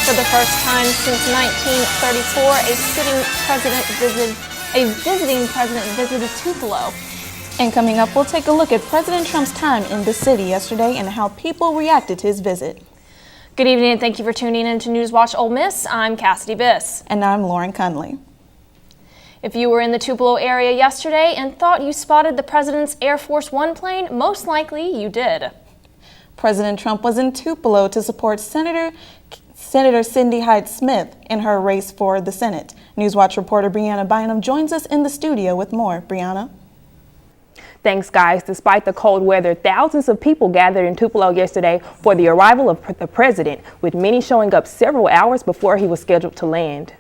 For the first time since 1934, a visiting president visited Tupelo. And coming up, we'll take a look at President Trump's time in the city yesterday and how people reacted to his visit. Good evening and thank you for tuning in to NewsWatch Ole Miss. I'm Kassidy Biss. And I'm Lauren Conley. If you were in the Tupelo area yesterday and thought you spotted the president's Air Force One plane, most likely you did. President Trump was in Tupelo to support Senator Cindy Hyde-Smith in her race for the Senate. NewsWatch reporter Brianna Bynum joins us in the studio with more. Brianna? Thanks, guys. Despite the cold weather, thousands of people gathered in Tupelo yesterday for the arrival of the president, with many showing up several hours before he was scheduled to land.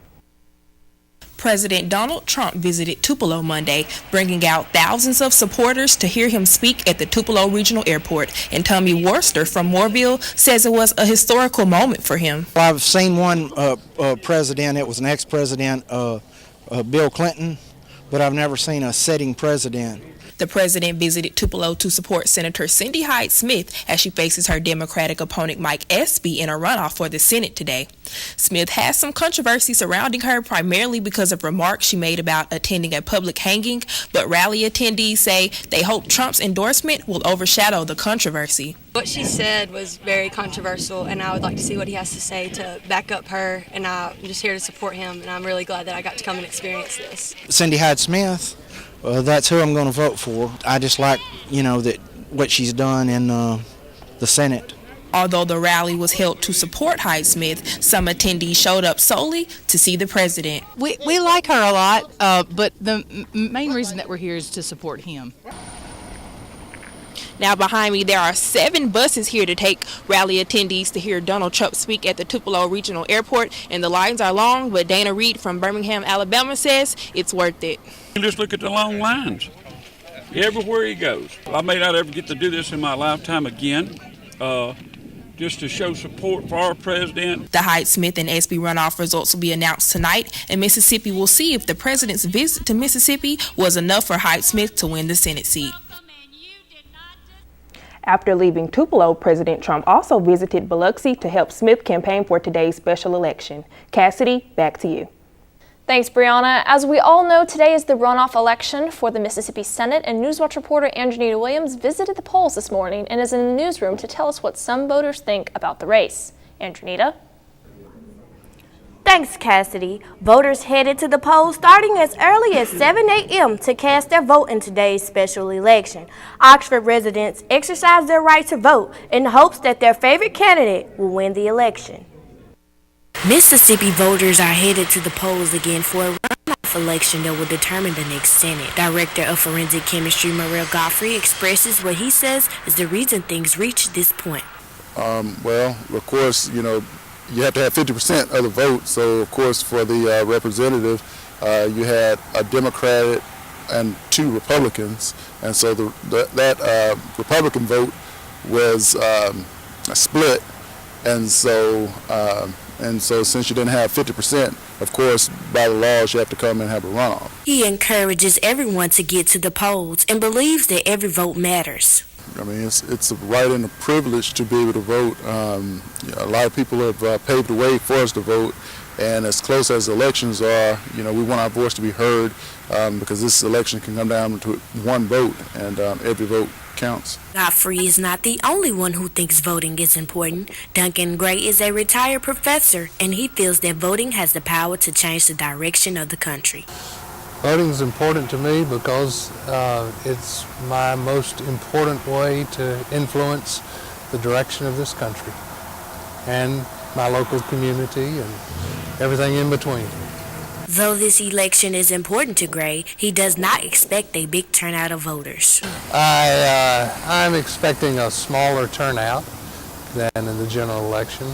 President Donald Trump visited Tupelo Monday, bringing out thousands of supporters to hear him speak at the Tupelo Regional Airport. And Tommy Worcester from Moorville says it was a historical moment for him. I've seen one president, it was an ex-president, Bill Clinton, but I've never seen a sitting president. The president visited Tupelo to support Senator Cindy Hyde-Smith as she faces her Democratic opponent Mike Espy in a runoff for the Senate today. Smith has some controversy surrounding her, primarily because of remarks she made about attending a public hanging, but rally attendees say they hope Trump's endorsement will overshadow the controversy. What she said was very controversial, and I would like to see what he has to say to back up her, and I'm just here to support him, and I'm really glad that I got to come and experience this. Cindy Hyde-Smith, that's who I'm going to vote for. I just like, that what she's done in the Senate. Although the rally was held to support Hyde-Smith, some attendees showed up solely to see the president. We like her a lot, but the main reason that we're here is to support him. Now behind me, there are 7 buses here to take rally attendees to hear Donald Trump speak at the Tupelo Regional Airport, and the lines are long, but Dana Reed from Birmingham, Alabama says it's worth it. Just look at the long lines everywhere he goes. I may not ever get to do this in my lifetime again, just to show support for our president. The Hyde-Smith and Espy runoff results will be announced tonight, and Mississippi will see if the president's visit to Mississippi was enough for Hyde-Smith to win the Senate seat. After leaving Tupelo, President Trump also visited Biloxi to help Smith campaign for today's special election. Kassidy, back to you. Thanks, Brianna. As we all know, today is the runoff election for the Mississippi Senate, and NewsWatch reporter Andranita Williams visited the polls this morning and is in the newsroom to tell us what some voters think about the race. Andranita? Thanks, Kassidy. Voters headed to the polls starting as early as 7 a.m. to cast their vote in today's special election. Oxford residents exercised their right to vote in hopes that their favorite candidate will win the election. Mississippi voters are headed to the polls again for a runoff election that will determine the next Senate. Director of Forensic Chemistry Morrell Godfrey expresses what he says is the reason things reached this point. Well, of course, you have to have 50% of the vote. So, of course, for the representative, you had a Democrat and 2 Republicans. And so that Republican vote was split. And so since you didn't have 50%, of course, by the laws, you have to come and have a runoff. He encourages everyone to get to the polls and believes that every vote matters. I mean, it's a right and a privilege to be able to vote. A lot of people have paved the way for us to vote, and as close as elections are, we want our voice to be heard because this election can come down to one vote, and every vote counts. Godfrey is not the only one who thinks voting is important. Duncan Gray is a retired professor, and he feels that voting has the power to change the direction of the country. Voting is important to me because it's my most important way to influence the direction of this country and my local community and everything in between. Though this election is important to Gray, he does not expect a big turnout of voters. I'm expecting a smaller turnout than in the general election.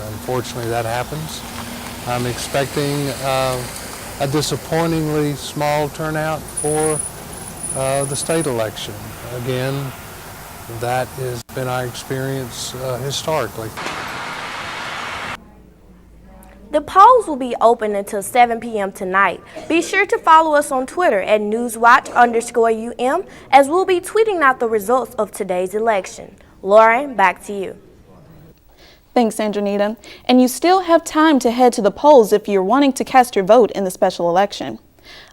Unfortunately, that happens. I'm expecting a disappointingly small turnout for the state election. Again, that has been our experience historically. The polls will be open until 7 p.m. tonight. Be sure to follow us on Twitter at NewsWatch_UM as we'll be tweeting out the results of today's election. Lauren, back to you. Thanks, Andranita. And you still have time to head to the polls if you're wanting to cast your vote in the special election.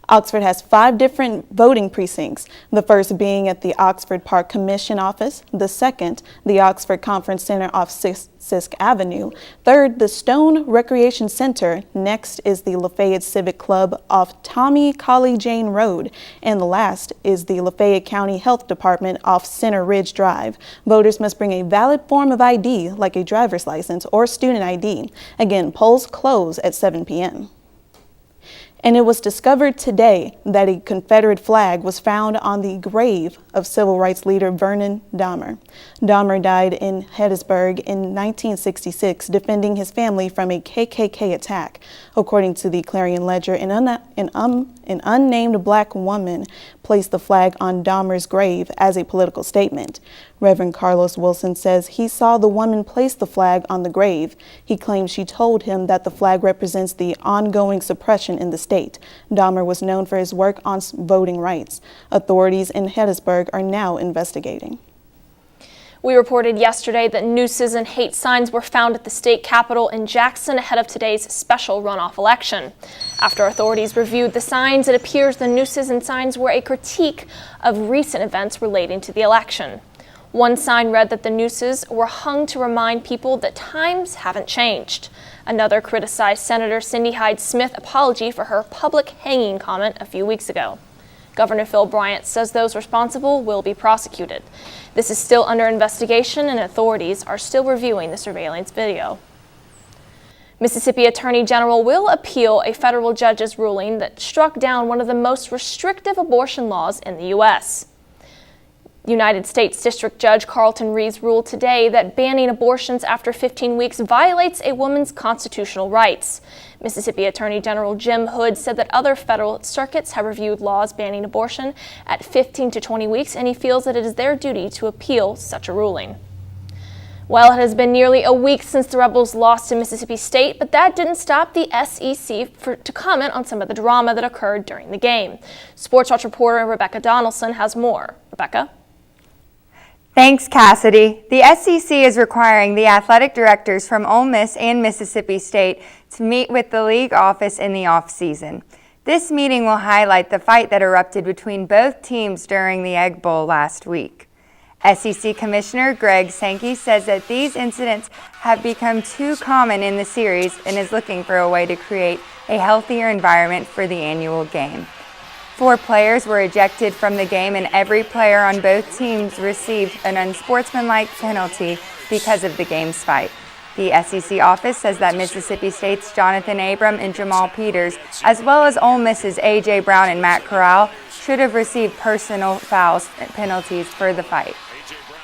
Oxford has 5 different voting precincts, the first being at the Oxford Park Commission office, the second, the Oxford Conference Center off Sisk Avenue, third, the Stone Recreation Center, next is the Lafayette Civic Club off Tommy Collie Jane Road, and the last is the Lafayette County Health Department off Center Ridge Drive. Voters must bring a valid form of ID, like a driver's license or student ID. Again, polls close at 7 p.m. And it was discovered today that a Confederate flag was found on the grave of civil rights leader Vernon Dahmer. Dahmer died in Hillenburg in 1966, defending his family from a KKK attack. According to the Clarion Ledger, an unnamed black woman placed the flag on Dahmer's grave as a political statement. Reverend Carlos Wilson says he saw the woman place the flag on the grave. He claims she told him that the flag represents the ongoing suppression in the state. Dahmer was known for his work on voting rights. Authorities in Hillenburg are now investigating. We reported yesterday that nooses and hate signs were found at the state capitol in Jackson ahead of today's special runoff election. After authorities reviewed the signs, it appears the nooses and signs were a critique of recent events relating to the election. One sign read that the nooses were hung to remind people that times haven't changed. Another criticized Senator Cindy Hyde-Smith's apology for her public hanging comment a few weeks ago. Governor Phil Bryant says those responsible will be prosecuted. This is still under investigation and authorities are still reviewing the surveillance video. Mississippi Attorney General will appeal a federal judge's ruling that struck down one of the most restrictive abortion laws in the U.S. United States District Judge Carlton Reeves ruled today that banning abortions after 15 weeks violates a woman's constitutional rights. Mississippi Attorney General Jim Hood said that other federal circuits have reviewed laws banning abortion at 15 to 20 weeks, and he feels that it is their duty to appeal such a ruling. Well, it has been nearly a week since the Rebels lost to Mississippi State, but that didn't stop the SEC to comment on some of the drama that occurred during the game. SportsWatch reporter Rebecca Donaldson has more. Rebecca? Thanks, Kassidy. The SEC is requiring the athletic directors from Ole Miss and Mississippi State to meet with the league office in the off-season. This meeting will highlight the fight that erupted between both teams during the Egg Bowl last week. SEC Commissioner Greg Sankey says that these incidents have become too common in the series and is looking for a way to create a healthier environment for the annual game. 4 players were ejected from the game, and every player on both teams received an unsportsmanlike penalty because of the game's fight. The SEC office says that Mississippi State's Jonathan Abram and Jamal Peters, as well as Ole Miss's A.J. Brown and Matt Corral, should have received personal fouls penalties for the fight.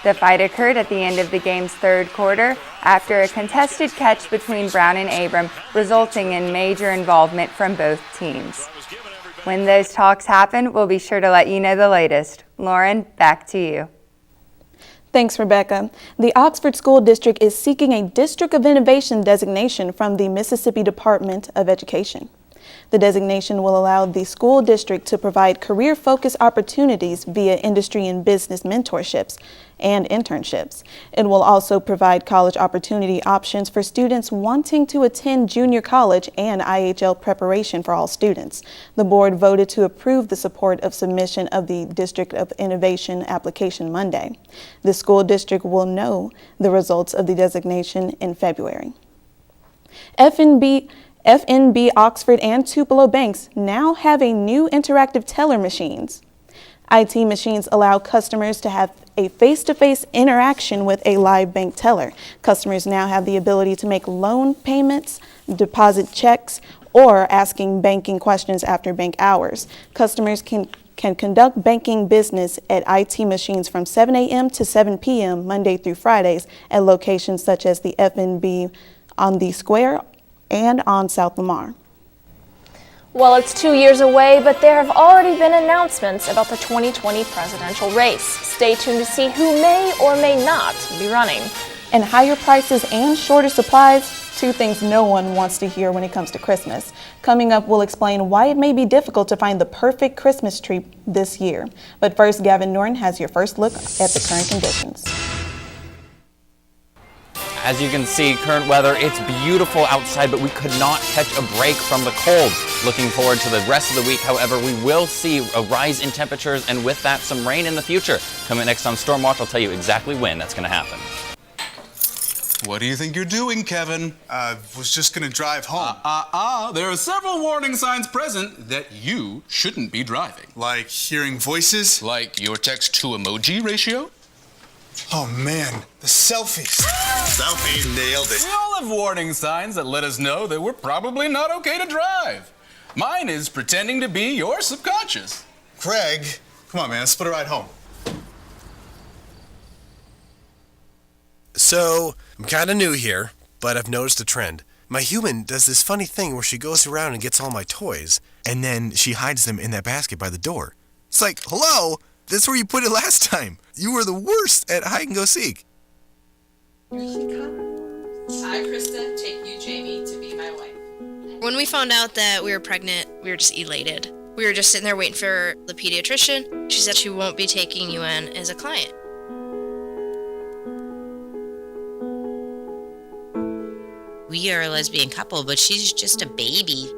The fight occurred at the end of the game's third quarter after a contested catch between Brown and Abram, resulting in major involvement from both teams. When those talks happen, we'll be sure to let you know the latest. Lauren, back to you. Thanks, Rebecca. The Oxford School District is seeking a District of Innovation designation from the Mississippi Department of Education. The designation will allow the school district to provide career-focused opportunities via industry and business mentorships and internships. It will also provide college opportunity options for students wanting to attend junior college and IHL preparation for all students. The board voted to approve the support of submission of the District of Innovation application Monday. The school district will know the results of the designation in February. FNB Oxford and Tupelo banks now have a new interactive teller machines. IT machines allow customers to have a face-to-face interaction with a live bank teller. Customers now have the ability to make loan payments, deposit checks, or asking banking questions after bank hours. Customers can conduct banking business at IT machines from 7 a.m. to 7 p.m. Monday through Fridays at locations such as the FNB on the Square and on South Lamar. Well, it's 2 years away, but there have already been announcements about the 2020 presidential race. Stay tuned to see who may or may not be running. And higher prices and shorter supplies, 2 things no one wants to hear when it comes to Christmas. Coming up, we'll explain why it may be difficult to find the perfect Christmas tree this year. But first, Gavin Norton has your first look at the current conditions. As you can see, current weather, it's beautiful outside, but we could not catch a break from the cold. Looking forward to the rest of the week, however, we will see a rise in temperatures and with that some rain in the future. Coming next on Storm Watch, I'll tell you exactly when that's going to happen. What do you think you're doing, Kevin? Was just gonna drive home. There are several warning signs present that you shouldn't be driving. Like hearing voices? Like your text-to-emoji ratio? Oh man, the selfies. Selfie. Nailed it. We all have warning signs that let us know that we're probably not okay to drive. Mine is pretending to be your subconscious. Craig, come on man, let's split a ride home. So, I'm kind of new here, but I've noticed a trend. My human does this funny thing where she goes around and gets all my toys, and then she hides them in that basket by the door. It's like, hello, that's where you put it last time. You were the worst at hide and go seek. Here she comes. I, Krista, take you, Jamie, to be my wife. When we found out that we were pregnant, we were just elated. We were just sitting there waiting for the pediatrician. She said she won't be taking you in as a client. We are a lesbian couple, but she's just a baby.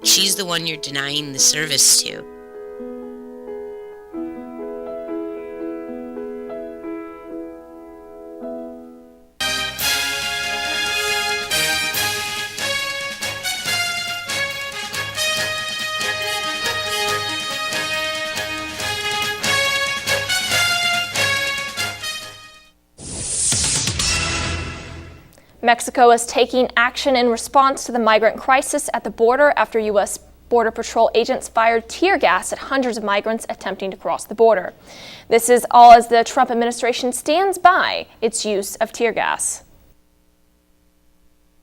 She's the one you're denying the service to. Mexico is taking action in response to the migrant crisis at the border after U.S. Border Patrol agents fired tear gas at hundreds of migrants attempting to cross the border. This is all as the Trump administration stands by its use of tear gas.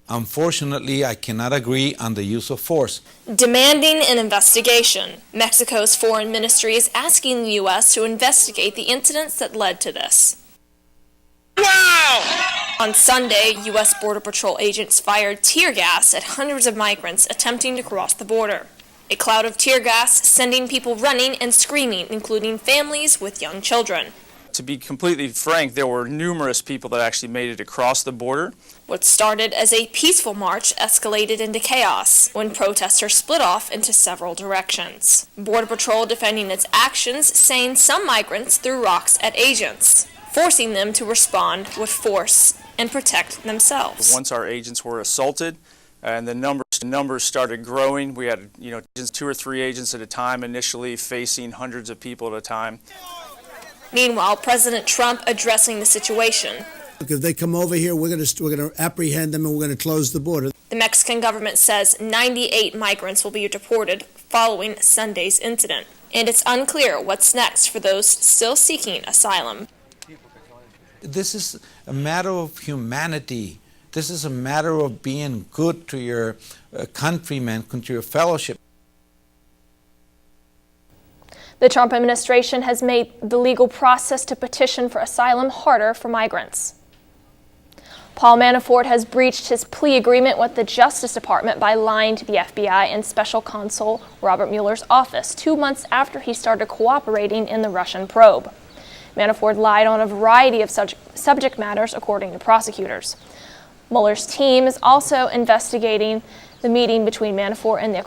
Unfortunately, I cannot agree on the use of force. Demanding an investigation. Mexico's foreign ministry is asking the U.S. to investigate the incidents that led to this. Wow! On Sunday, U.S. Border Patrol agents fired tear gas at hundreds of migrants attempting to cross the border. A cloud of tear gas sending people running and screaming, including families with young children. To be completely frank, there were numerous people that actually made it across the border. What started as a peaceful march escalated into chaos when protesters split off into several directions. Border Patrol defending its actions, saying some migrants threw rocks at agents, forcing them to respond with force and protect themselves. Once our agents were assaulted and the numbers started growing, we had 2 or 3 agents at a time initially facing hundreds of people at a time. Meanwhile, President Trump addressing the situation. If they come over here, we're going to apprehend them and we're going to close the border. The Mexican government says 98 migrants will be deported following Sunday's incident, and it's unclear what's next for those still seeking asylum. This is a matter of humanity. This is a matter of being good to your countrymen, to your fellowship. The Trump administration has made the legal process to petition for asylum harder for migrants. Paul Manafort has breached his plea agreement with the Justice Department by lying to the FBI and Special Counsel Robert Mueller's office 2 months after he started cooperating in the Russian probe. Manafort lied on a variety of subject matters, according to prosecutors. Mueller's team is also investigating the meeting between Manafort and the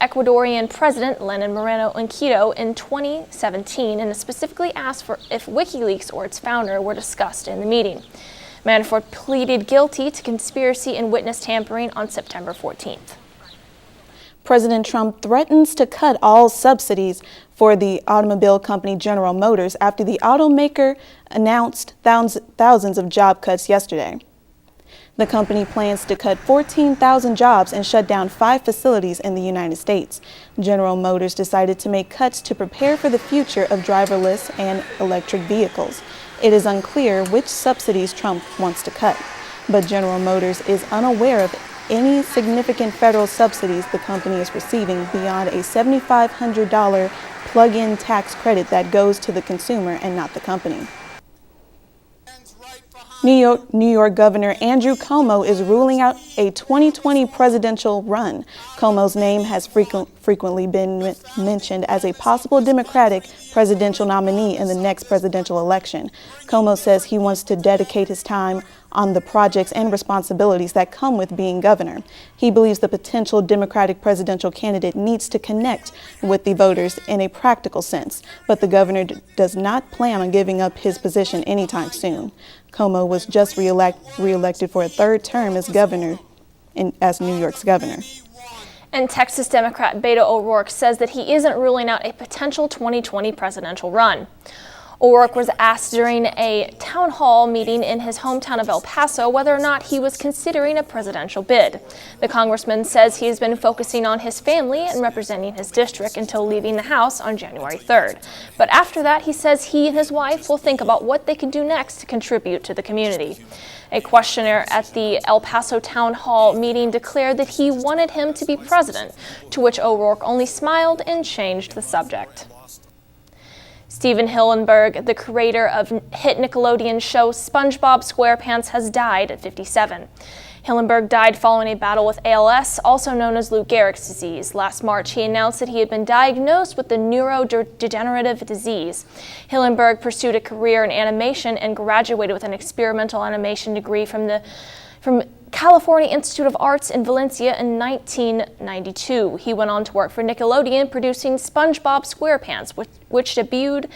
Ecuadorian President Lenin Moreno in Quito in 2017 and specifically asked for if WikiLeaks or its founder were discussed in the meeting. Manafort pleaded guilty to conspiracy and witness tampering on September 14th. President Trump threatens to cut all subsidies for the automobile company General Motors after the automaker announced thousands of job cuts yesterday. The company plans to cut 14,000 jobs and shut down 5 facilities in the United States. General Motors decided to make cuts to prepare for the future of driverless and electric vehicles. It is unclear which subsidies Trump wants to cut, but General Motors is unaware of any significant federal subsidies the company is receiving beyond a $7,500 plug-in tax credit that goes to the consumer and not the company. New York Governor Andrew Cuomo is ruling out a 2020 presidential run. Cuomo's name has frequently been mentioned as a possible Democratic presidential nominee in the next presidential election. Cuomo says he wants to dedicate his time on the projects and responsibilities that come with being governor. He believes the potential Democratic presidential candidate needs to connect with the voters in a practical sense, but the governor does not plan on giving up his position anytime soon. Cuomo was just reelected for a third term as governor, as New York's governor. And Texas Democrat Beto ORourke says that he isn't ruling out a potential 2020 presidential run. ORourke was asked during a town hall meeting in his hometown of El Paso whether or not he was considering a presidential bid. The congressman says he has been focusing on his family and representing his district until leaving the House on January 3rd. But after that, he says he and his wife will think about what they can do next to contribute to the community. A questioner at the El Paso town hall meeting declared that he wanted him to be president, to which ORourke only smiled and changed the subject. Stephen Hillenburg, the creator of hit Nickelodeon show SpongeBob SquarePants, has died at 57. Hillenburg died following a battle with ALS, also known as Lou Gehrig's disease. Last March, he announced that he had been diagnosed with the neurodegenerative disease. Hillenburg pursued a career in animation and graduated with an experimental animation degree from California Institute of Arts in Valencia in 1992. He went on to work for Nickelodeon, producing SpongeBob SquarePants, which debuted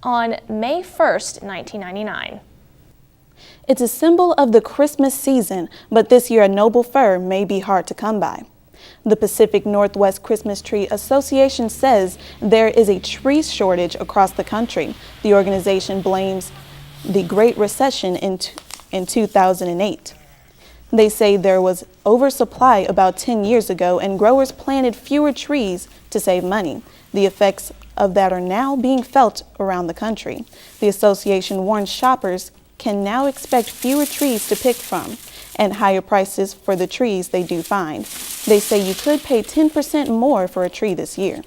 on May 1st, 1999. It's a symbol of the Christmas season, but this year a noble fir may be hard to come by. The Pacific Northwest Christmas Tree Association says there is a tree shortage across the country. The organization blames the Great Recession in 2008. They say there was oversupply about 10 years ago and growers planted fewer trees to save money. The effects of that are now being felt around the country. The association warns shoppers can now expect fewer trees to pick from and higher prices for the trees they do find. They say you could pay 10% more for a tree this year.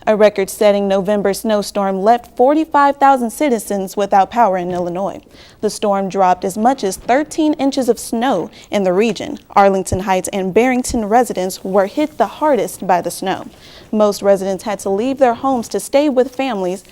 A record-setting November snowstorm left 45,000 citizens without power in Illinois. The storm dropped as much as 13 inches of snow in the region. Arlington Heights and Barrington residents were hit the hardest by the snow. Most residents had to leave their homes to stay with families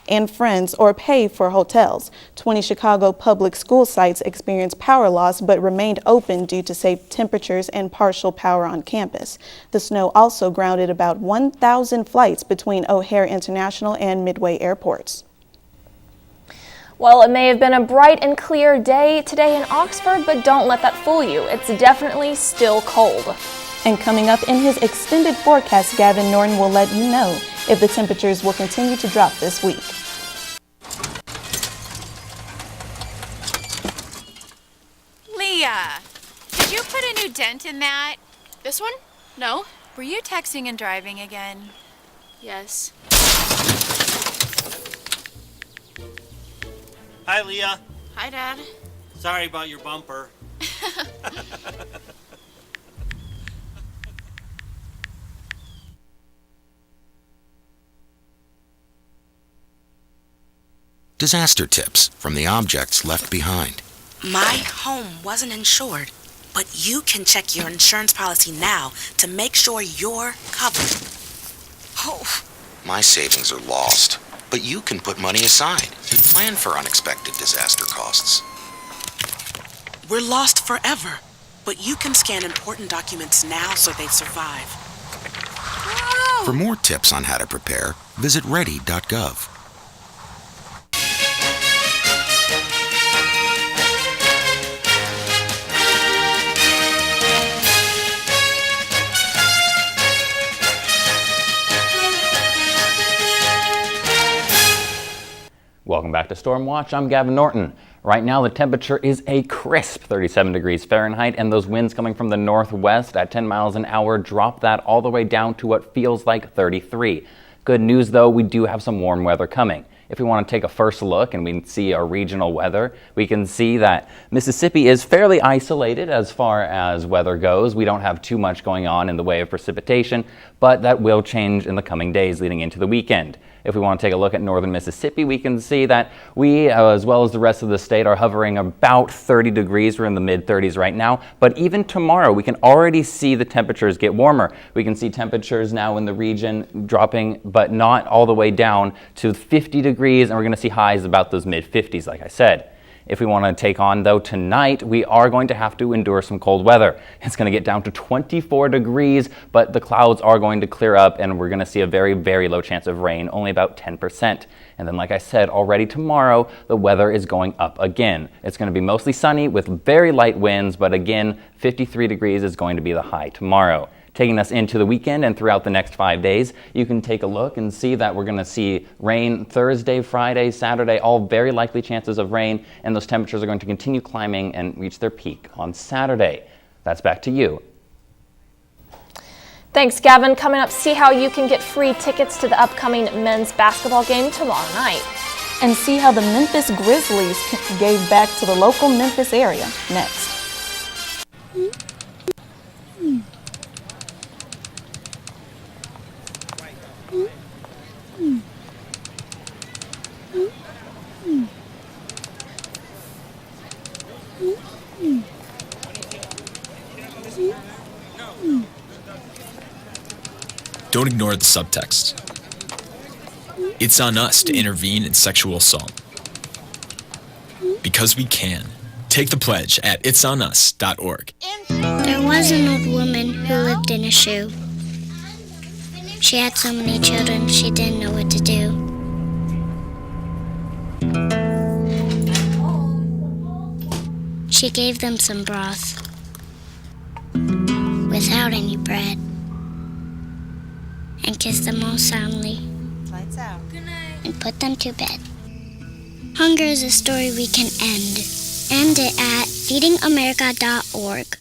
and friends or pay for hotels. 20 Chicago public school sites experienced power loss but remained open due to safe temperatures and partial power on campus. The snow also grounded about 1,000 flights between O'Hare International and Midway airports. Well, it may have been a bright and clear day today in Oxford, but don't let that fool you. It's definitely still cold. And coming up in his extended forecast, Gavin Norton will let you know if the temperatures will continue to drop this week. Leah, did you put a new dent in that? This one? No. Were you texting and driving again? Yes. Hi, Leah. Hi, Dad. Sorry about your bumper. Disaster tips from the objects left behind. My home wasn't insured, but you can check your insurance policy now to make sure you're covered. Oh. My savings are lost, but you can put money aside and plan for unexpected disaster costs. We're lost forever, but you can scan important documents now so they survive. For more tips on how to prepare, visit ready.gov. Welcome back to Storm Watch. I'm Gavin Norton. Right now the temperature is a crisp 37 degrees Fahrenheit, and those winds coming from the northwest at 10 miles an hour drop that all the way down to what feels like 33. Good news though, we do have some warm weather coming. If we want to take a first look and we see our regional weather, we can see that Mississippi is fairly isolated as far as weather goes. We don't have too much going on in the way of precipitation, but that will change in the coming days leading into the weekend. If we want to take a look at northern Mississippi, we can see that we, as well as the rest of the state, are hovering about 30 degrees. We're in the mid-30s right now. But even tomorrow, we can already see the temperatures get warmer. We can see temperatures now in the region dropping, but not all the way down to 50 degrees, and we're going to see highs about those mid-50s, like I said. If we want to take on, though, tonight, we are going to have to endure some cold weather. It's going to get down to 24 degrees, but the clouds are going to clear up, and we're going to see a very, very low chance of rain, only about 10%. And then, like I said, already tomorrow, the weather is going up again. It's going to be mostly sunny with very light winds, but again, 53 degrees is going to be the high tomorrow. Taking us into the weekend and throughout the next 5 days, you can take a look and see that we're going to see rain Thursday, Friday, Saturday, all very likely chances of rain, and those temperatures are going to continue climbing and reach their peak on Saturday. That's back to you. Thanks, Gavin. Coming up, see how you can get free tickets to the upcoming men's basketball game tomorrow night. And see how the Memphis Grizzlies gave back to the local Memphis area next. Don't ignore the subtext. It's on us to intervene in sexual assault. Because we can. Take the pledge at itsonus.org. There was an old woman who lived in a shoe. She had so many children, she didn't know what to do. She gave them some broth without any bread and kissed them all soundly. Lights out. And put them to bed. Hunger is a story we can end. End it at feedingamerica.org.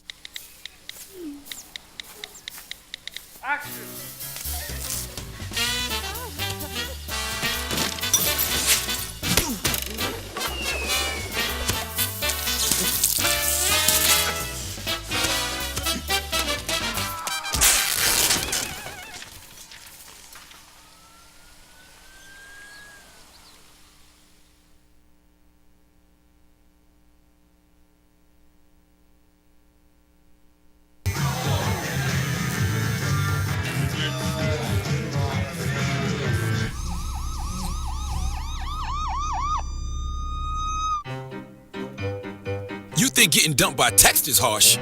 You think getting dumped by text is harsh?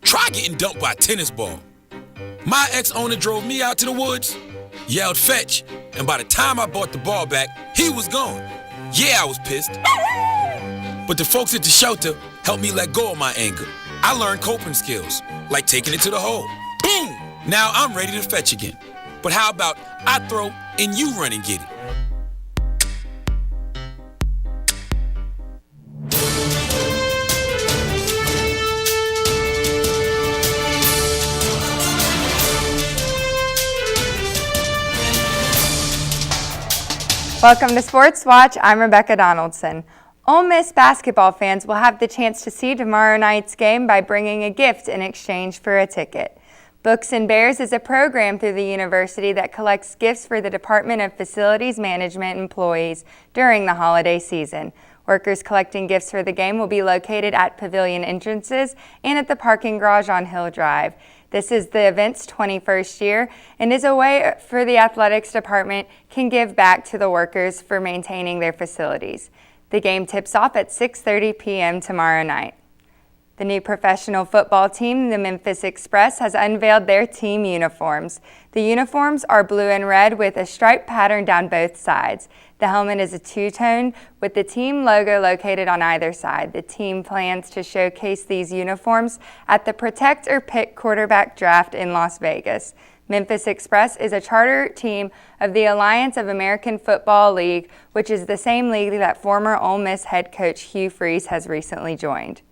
Try getting dumped by a tennis ball. My ex-owner drove me out to the woods, yelled fetch, and by the time I brought the ball back, he was gone. Yeah, I was pissed. But the folks at the shelter helped me let go of my anger. I learned coping skills, like taking it to the hole. Boom! Now I'm ready to fetch again. But how about I throw and you run and get it? Welcome to Sports Watch. I'm Rebecca Donaldson. Ole Miss basketball fans will have the chance to see tomorrow night's game by bringing a gift in exchange for a ticket. Books and Bears is a program through the university that collects gifts for the Department of Facilities Management employees during the holiday season. Workers collecting gifts for the game will be located at pavilion entrances and at the parking garage on Hill Drive. This is the event's 21st year and is a way for the athletics department can give back to the workers for maintaining their facilities. The game tips off at 6:30 p.m. tomorrow night. The new professional football team, the Memphis Express, has unveiled their team uniforms. The uniforms are blue and red with a striped pattern down both sides. The helmet is a two-tone with the team logo located on either side. The team plans to showcase these uniforms at the Protect or Pick quarterback draft in Las Vegas. Memphis Express is a charter team of the Alliance of American Football League, which is the same league that former Ole Miss head coach Hugh Freeze has recently joined.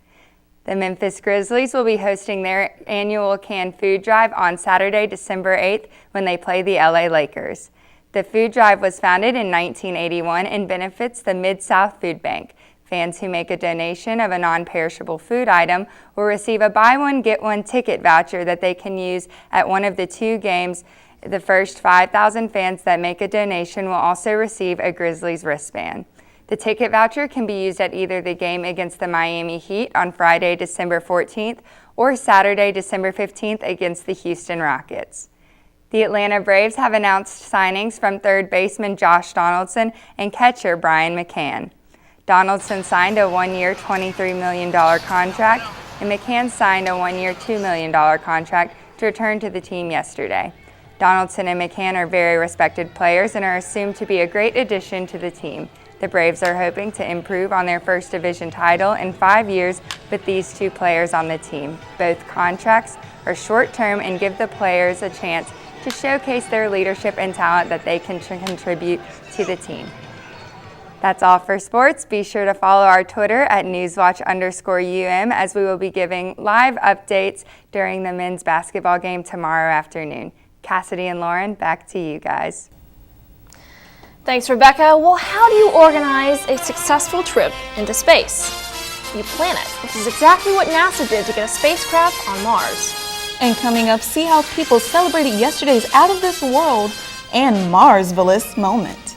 The Memphis Grizzlies will be hosting their annual canned food drive on Saturday, December 8th, when they play the LA Lakers. The food drive was founded in 1981 and benefits the Mid-South Food Bank. Fans who make a donation of a non-perishable food item will receive a buy one, get one ticket voucher that they can use at one of the two games The first 5,000 fans that make a donation will also receive a Grizzlies wristband. The ticket voucher can be used at either the game against the Miami Heat on Friday, December 14th, or Saturday, December 15th against the Houston Rockets. The Atlanta Braves have announced signings from third baseman Josh Donaldson and catcher Brian McCann. Donaldson signed a one-year, $23 million contract, and McCann signed a one-year, $2 million contract to return to the team yesterday. Donaldson and McCann are very respected players and are assumed to be a great addition to the team. The Braves are hoping to improve on their first division title in 5 years with these two players on the team. Both contracts are short-term and give the players a chance to showcase their leadership and talent that they can contribute to the team. That's all for sports. Be sure to follow our Twitter at NewsWatch_UM as we will be giving live updates during the men's basketball game tomorrow afternoon. Kassidy and Lauren, back to you guys. Thanks, Rebecca. Well, how do you organize a successful trip into space? You plan it, which is exactly what NASA did to get a spacecraft on Mars. And coming up, see how people celebrated yesterday's out-of-this-world and Mars-velous moment.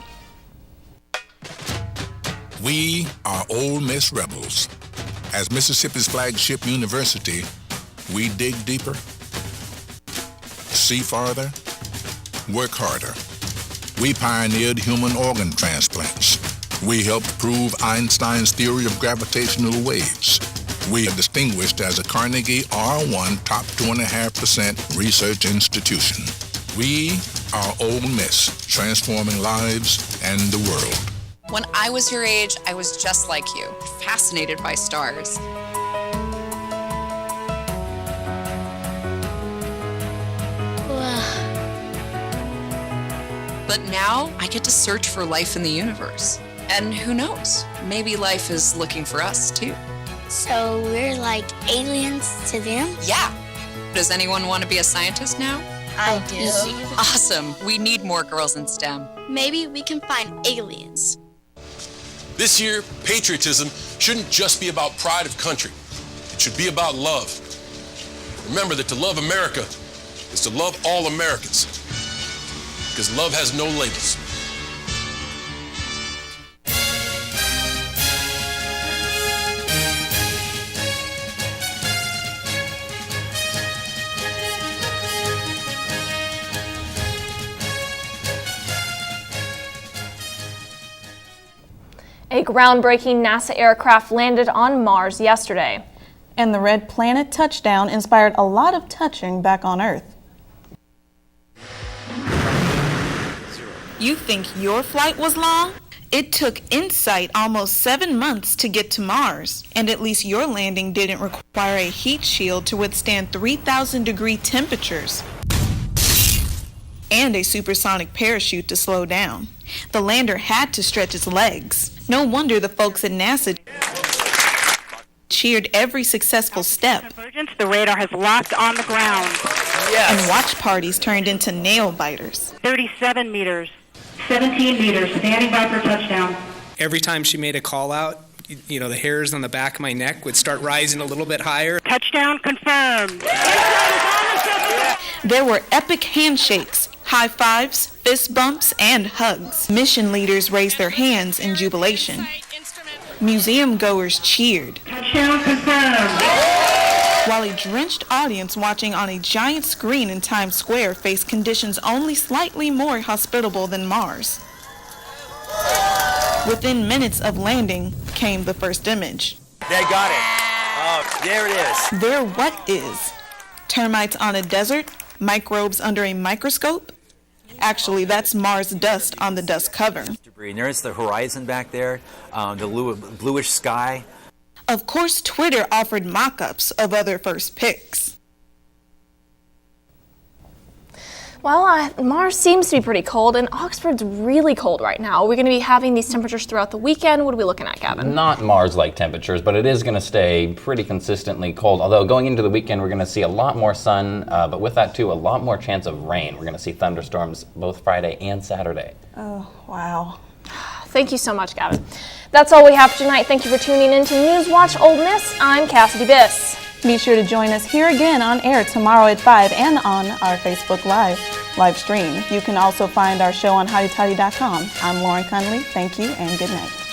We are Ole Miss Rebels. As Mississippi's flagship university, we dig deeper, see farther, work harder. We pioneered human organ transplants. We helped prove Einstein's theory of gravitational waves. We are distinguished as a Carnegie R1 top 2.5% research institution. We are Ole Miss, transforming lives and the world. When I was your age, I was just like you, fascinated by stars. But now I get to search for life in the universe. And who knows, maybe life is looking for us too. So we're like aliens to them? Yeah. Does anyone want to be a scientist now? I do. Awesome. We need more girls in STEM. Maybe we can find aliens. This year, patriotism shouldn't just be about pride of country. It should be about love. Remember that to love America is to love all Americans. Because love has no labels. A groundbreaking NASA aircraft landed on Mars yesterday. And the Red Planet touchdown inspired a lot of touching back on Earth. You think your flight was long? It took InSight almost 7 months to get to Mars, and at least your landing didn't require a heat shield to withstand 3,000-degree temperatures and a supersonic parachute to slow down. The lander had to stretch its legs. No wonder the folks at NASA cheered every successful step. The radar has locked on the ground. Yes. And watch parties turned into nail biters. 37 meters. 17 meters, standing by for touchdown. Every time she made a call out, you know, the hairs on the back of my neck would start rising a little bit higher. Touchdown confirmed. There were epic handshakes, high fives, fist bumps, and hugs. Mission leaders raised their hands in jubilation. Museum goers cheered. Touchdown confirmed. While a drenched audience watching on a giant screen in Times Square faced conditions only slightly more hospitable than Mars. Within minutes of landing came the first image. They got it. Oh, there it is. There what is? Termites on a desert? Microbes under a microscope? Actually, that's Mars dust on the dust cover. And there's the horizon back there, the bluish sky. Of course, Twitter offered mock-ups of other first picks. Well, Mars seems to be pretty cold, and Oxford's really cold right now. Are we going to be having these temperatures throughout the weekend? What are we looking at, Gavin? Not Mars-like temperatures, but it is going to stay pretty consistently cold. Although going into the weekend, we're going to see a lot more sun, but with that too, a lot more chance of rain. We're going to see thunderstorms both Friday and Saturday. Oh, wow. Thank you so much, Gavin. That's all we have for tonight. Thank you for tuning in to NewsWatch Ole Miss. I'm Kassidy Biss. Be sure to join us here again on air tomorrow at 5 and on our Facebook Live. live stream. You can also find our show on HottyToddy.com. I'm Lauren Conley. Thank you and good night.